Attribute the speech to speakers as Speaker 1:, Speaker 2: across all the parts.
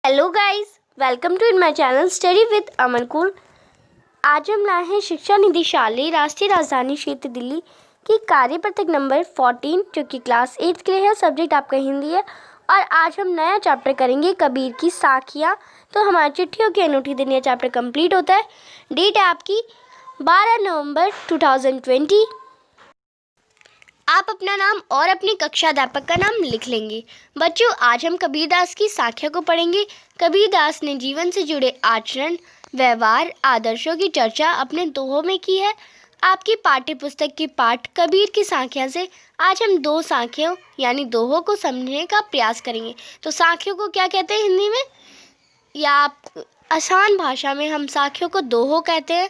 Speaker 1: Hello guys, welcome to in my channel study with Aman cool. आज हम लाए हैं शिक्षा निदेशालय राष्ट्रीय राजधानी क्षेत्र दिल्ली की कार्य पत्रक नंबर 14 जो कि क्लास 8 के लिए है। सब्जेक्ट आपका हिंदी है और आज हम नया चैप्टर करेंगे कबीर की साखियाँ। तो हमारी चिट्ठियों की अनूठी दिन यह चैप्टर कंप्लीट होता है। डेट है आपकी 12 नवंबर 2020। आप अपना नाम और अपनी कक्षा अध्यापक का नाम लिख लेंगे। बच्चों, आज हम कबीरदास की साखियों को पढ़ेंगे। कबीरदास ने जीवन से जुड़े आचरण, व्यवहार, आदर्शों की चर्चा अपने दोहों में की है। आपकी पाठ्य पुस्तक की पाठ कबीर की साखियाँ से आज हम दो साखियों यानी दोहों को समझने का प्रयास करेंगे। तो साखियों को क्या कहते हैं हिंदी में, या आप आसान भाषा में हम साखियों को दोहों कहते हैं।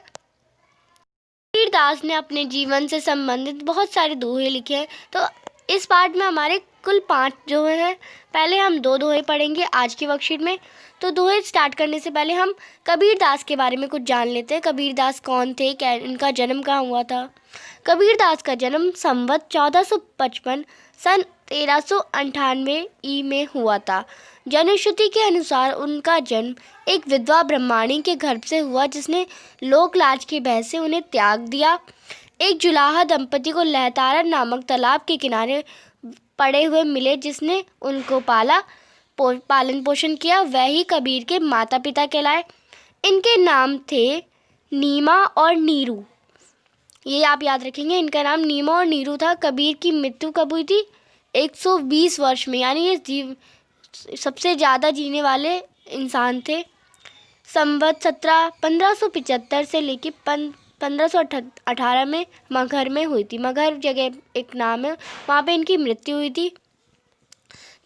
Speaker 1: कबीरदास ने अपने जीवन से संबंधित बहुत सारे दोहे लिखे हैं। तो इस पाठ में हमारे कुल 5 दोहे हैं। पहले हम 2 दोहे पढ़ेंगे आज की वर्कशीट में। तो दोहे स्टार्ट करने से पहले हम कबीरदास के बारे में कुछ जान लेते हैं। कबीरदास कौन थे, क्या इनका जन्म कहाँ हुआ था। कबीरदास का जन्म संवत 1455 सन 1398 ई में हुआ था। जनश्रुति के अनुसार उनका जन्म एक विधवा ब्राह्मणी के घर से हुआ जिसने लोक लाज की भय से उन्हें त्याग दिया। एक जुलाहा दंपति को लहतारा नामक तालाब के किनारे पड़े हुए मिले जिसने उनको पालन पोषण किया। वही कबीर के माता पिता कहलाए। इनके नाम थे नीमा और नीरू। ये आप याद रखेंगे, इनका नाम नीमा और नीरू था। कबीर की मृत्यु कब हुई थी? 120 वर्ष में, यानी ये सबसे ज़्यादा जीने वाले इंसान थे। संवत 1575 से लेकर 1518 में मगहर में हुई थी। मगहर जगह एक नाम है, वहाँ पे इनकी मृत्यु हुई थी।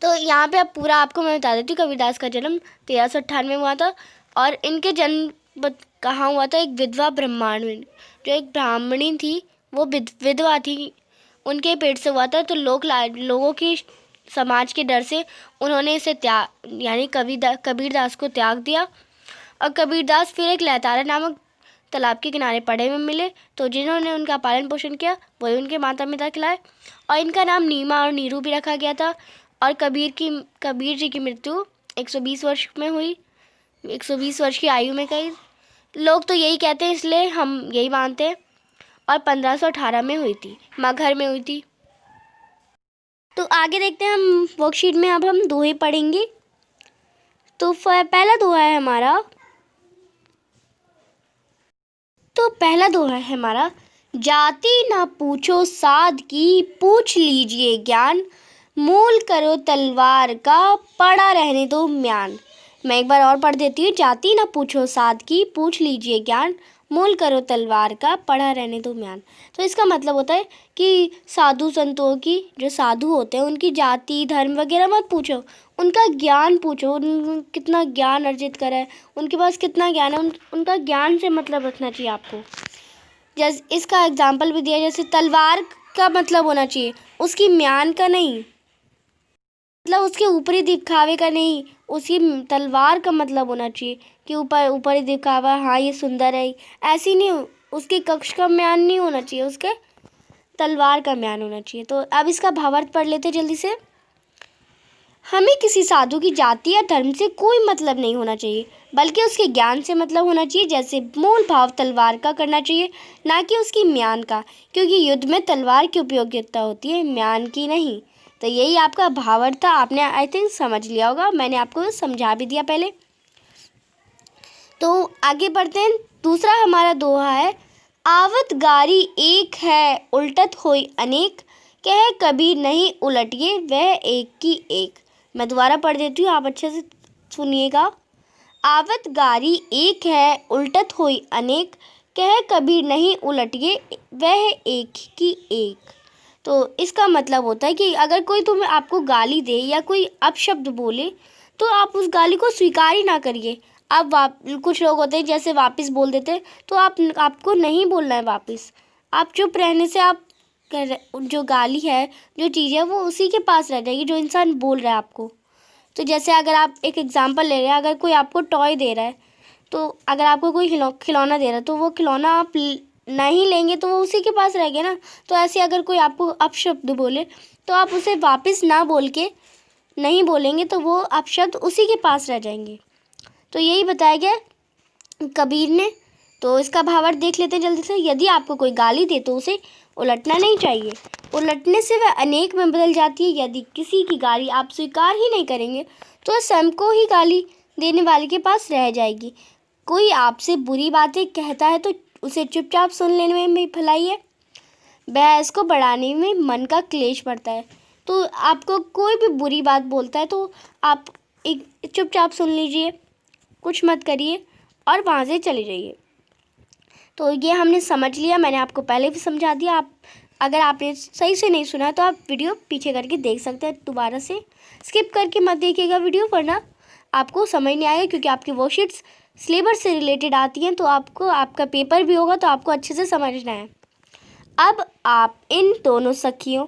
Speaker 1: तो यहाँ पे अब पूरा आपको मैं बता देती हूँ। कबीरदास का जन्म 1398 में हुआ था और इनके जन्म कहाँ हुआ था? एक विधवा ब्राह्मण में, जो एक ब्राह्मणी थी वो विधवा थी, उनके पेट से हुआ था। तो लोगों की समाज के डर से उन्होंने इसे यानी कबीरदास को त्याग दिया। और कबीरदास फिर एक लहतारा नामक तालाब के किनारे पड़े हुए मिले, तो जिन्होंने उनका पालन पोषण किया वही उनके माता पिता खिलाए। और इनका नाम नीमा और नीरू भी रखा गया था। और कबीर जी की मृत्यु 120 वर्ष में हुई, 120 वर्ष की आयु में कही। लोग तो यही कहते हैं, इसलिए हम यही मानते हैं। और 1518 में हुई थी, मगहर में हुई थी। तो आगे देखते हैं हम वर्कशीट में। अब हम दोहे पढ़ेंगे। तो पहला दोहा है हमारा, जाति ना पूछो साध की, पूछ लीजिए ज्ञान, मूल करो तलवार का, पड़ा रहने दो म्यान। मैं एक बार और पढ़ देती हूँ। जाति ना पूछो साध की, पूछ लीजिए ज्ञान, मूल करो तलवार का, पड़ा रहने दो म्यान। तो इसका मतलब होता है कि साधु संतों की, जो साधु होते हैं, उनकी जाति धर्म वगैरह मत पूछो, उनका ज्ञान पूछो। कितना ज्ञान अर्जित करा है, उनके पास कितना ज्ञान है, उनका ज्ञान से मतलब रखना चाहिए आपको। जैसे इसका एग्जाम्पल भी दिया, जैसे तलवार का मतलब होना चाहिए उसकी म्यान का नहीं, मतलब उसके ऊपरी दिखावे का नहीं, उसकी तलवार का मतलब होना चाहिए कि ऊपरी दिखावा, हाँ ये सुंदर है, ऐसी नहीं। उसके कक्ष का म्यान नहीं होना चाहिए, उसके तलवार का म्यान होना चाहिए। तो अब इसका भावार्थ पढ़ लेते जल्दी से। हमें किसी साधु की जाति या धर्म से कोई मतलब नहीं होना चाहिए, बल्कि उसके ज्ञान से मतलब होना चाहिए। जैसे मूल भाव तलवार का करना चाहिए, ना कि उसकी म्यान का, क्योंकि युद्ध में तलवार की उपयोगिता होती है, म्यान की नहीं। तो यही आपका भावार्थ था। आपने आई थिंक समझ लिया होगा, मैंने आपको समझा भी दिया पहले। तो आगे बढ़ते हैं। दूसरा हमारा दोहा है, आवत गारी एक है उल्टत होई अनेक, कह कबीर नहीं उलटिए वह एक की एक। मैं दोबारा पढ़ देती हूँ, आप अच्छे से सुनिएगा। आवत गारी एक है उल्टत होई अनेक, कह कबीर नहीं उलटिए वह एक की एक। तो इसका मतलब होता है कि अगर कोई तुम्हें आपको गाली दे या कोई अपशब्द बोले तो आप उस गाली को स्वीकार ही ना करिए। आप कुछ लोग होते हैं जैसे वापस बोल देते हैं, तो आपको नहीं बोलना है वापस। आप चुप रहने से आप जो गाली है, जो चीज़ है, वो उसी के पास रह जाएगी जो इंसान बोल रहा है आपको। तो जैसे अगर आप एक एग्जांपल ले रहे हैं, अगर कोई आपको टॉय दे रहा है, तो अगर आपको कोई खिलौना दे रहा है, तो वो खिलौना आप नहीं लेंगे तो वो उसी के पास रह गया ना। तो ऐसे अगर कोई आपको अपशब्द बोले तो आप उसे वापस ना बोल के नहीं बोलेंगे तो वो अपशब्द उसी के पास रह जाएंगे। तो यही बताया गया कबीर ने। तो इसका भावार्थ देख लेते हैं जल्दी से। यदि आपको कोई गाली दे तो उसे उलटना नहीं चाहिए, उलटने से वह अनेक में बदल जाती है। यदि किसी की गाली आप स्वीकार ही नहीं करेंगे तो वह स्वयं को ही गाली देने वाले के पास रह जाएगी। कोई आपसे बुरी बातें कहता है तो उसे चुपचाप सुन लेने में भलाई है, बहस को बढ़ाने में मन का क्लेश बढ़ता है। तो आपको कोई भी बुरी बात बोलता है तो आप एक चुपचाप सुन लीजिए, कुछ मत करिए और वहाँ से चले जाइए। तो ये हमने समझ लिया, मैंने आपको पहले भी समझा दिया। आप अगर आपने सही से नहीं सुना तो आप वीडियो पीछे करके देख सकते हैं, दोबारा से स्किप करके मत देखिएगा वीडियो, वरना आपको समझ नहीं आएगा। क्योंकि आपकी वर्कशीट्स सिलेबस से रिलेटेड आती हैं, तो आपको आपका पेपर भी होगा तो आपको अच्छे से समझना है। अब आप इन दोनों साखियों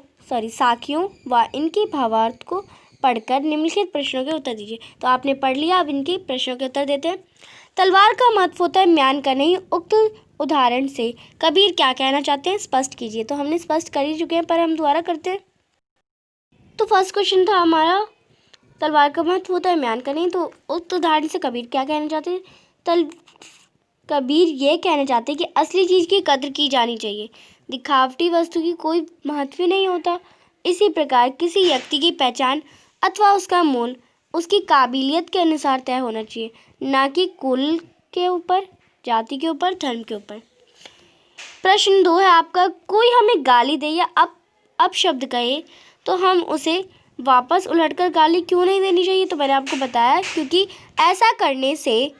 Speaker 1: व इनके भावार्थ को पढ़कर निम्नलिखित प्रश्नों के उत्तर दीजिए। तो आपने पढ़ लिया, अब इनके प्रश्नों के उत्तर देते हैं। तलवार का महत्व होता है म्यान का नहीं। उक्त उदाहरण से कबीर क्या कहना चाहते हैं, स्पष्ट कीजिए। तो हमने स्पष्ट कर ही चुके हैं, पर हम दोबारा करते हैं। तो फर्स्ट क्वेश्चन था हमारा, तलवार का महत्व होता है म्यान का नहीं। तो उक्त उदाहरण से कबीर क्या कहना चाहते हैं? कबीर ये कहना चाहते हैं कि असली चीज़ की कद्र की जानी चाहिए, दिखावटी वस्तु की कोई महत्व नहीं होता। इसी प्रकार किसी व्यक्ति की पहचान अथवा उसका मूल उसकी काबिलियत के अनुसार तय होना चाहिए, ना कि कुल के ऊपर, जाति के ऊपर, धर्म के ऊपर। प्रश्न 2 है आपका, कोई हमें गाली दे या अपशब्द कहे तो हम उसे वापस उलटकर गाली क्यों नहीं देनी चाहिए? तो मैंने आपको बताया क्योंकि ऐसा करने से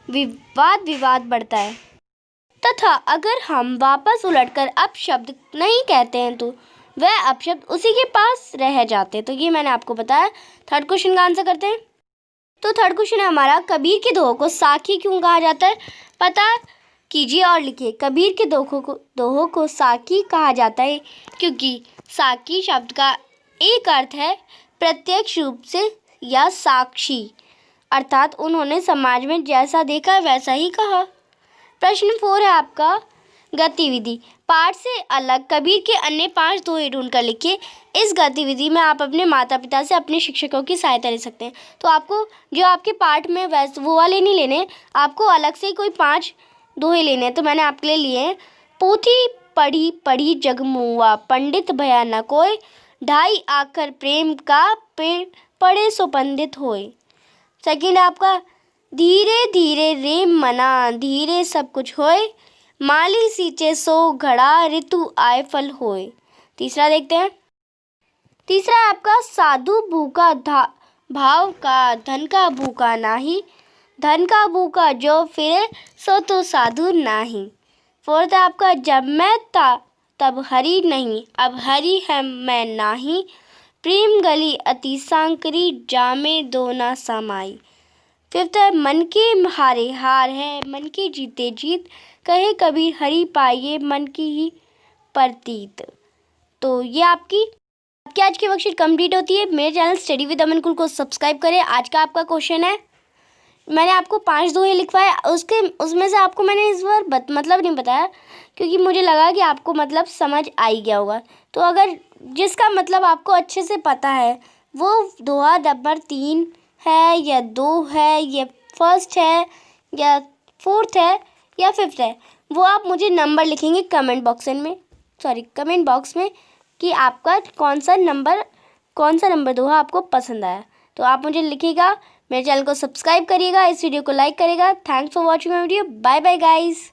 Speaker 1: विवाद बढ़ता है, तथा अगर हम वापस उलटकर अपशब्द नहीं कहते हैं तो वह अपशब्द उसी के पास रह जाते हैं। तो ये मैंने आपको बताया। थर्ड क्वेश्चन का आंसर करते हैं। तो थर्ड क्वेश्चन है हमारा, कबीर के दोहों को साखी क्यों कहा जाता है? पता कीजिए और लिखिए। कबीर के दोहों को साखी कहा जाता है क्योंकि साखी शब्द का एक अर्थ है प्रत्यक्ष रूप से या साक्षी, अर्थात उन्होंने समाज में जैसा देखा वैसा ही कहा। प्रश्न 4 है आपका, गतिविधि पाठ से अलग कबीर के अन्य 5 दोहे ढूंढ कर लिखिए। इस गतिविधि में आप अपने माता पिता से, अपने शिक्षकों की सहायता ले सकते हैं। तो आपको जो आपके पाठ में वैसे वो वाले नहीं लेने, आपको अलग से कोई 5 दोहे लेने हैं। तो मैंने आपके लिए लिए हैं, पोथी पढ़ी पढ़ी जगमुआ, पंडित भया न कोई, ढाई आखर प्रेम का पढ़े सो पंडित होए। सेकंड आपका, धीरे धीरे रे मना, धीरे सब कुछ होए, माली सींचे सो घड़ा, ऋतु आए फल होए। तीसरा देखते हैं। तीसरा है आपका, साधु भूखा भाव का, धन का भूखा नाही, धन का भूखा जो फिरे सो तो साधु नाही। फोर्थ है आपका, जब मैं था तब हरि नहीं, अब हरि है मैं नाही, प्रेम गली अति सांकरी, जामे दो ना समाई। फिफ्थ है, मन के हारे हार है, मन के जीते जीत, कहे कबीर हरि पाइए मन की ही प्रतीत। तो ये आपकी आज की वर्कशीट कंप्लीट होती है। मेरे चैनल स्टडी विद अमन कुल को सब्सक्राइब करें। आज का आपका क्वेश्चन है, मैंने आपको 5 दोहे लिखवाए, उसमें से आपको मैंने इस बार मतलब नहीं बताया क्योंकि मुझे लगा कि आपको मतलब समझ आ ही गया होगा। तो अगर जिसका मतलब आपको अच्छे से पता है, वो दोहा नंबर 3 है या 2 है या फर्स्ट है या फोर्थ है या फिफ्थ है, वो आप मुझे नंबर लिखेंगे कमेंट बॉक्स में कि आपका कौन सा नंबर दोहा आपको पसंद आया। तो आप मुझे लिखिएगा, मेरे चैनल को सब्सक्राइब करिएगा, इस वीडियो को लाइक करिएगा। Thanks for watching my video. Bye bye guys.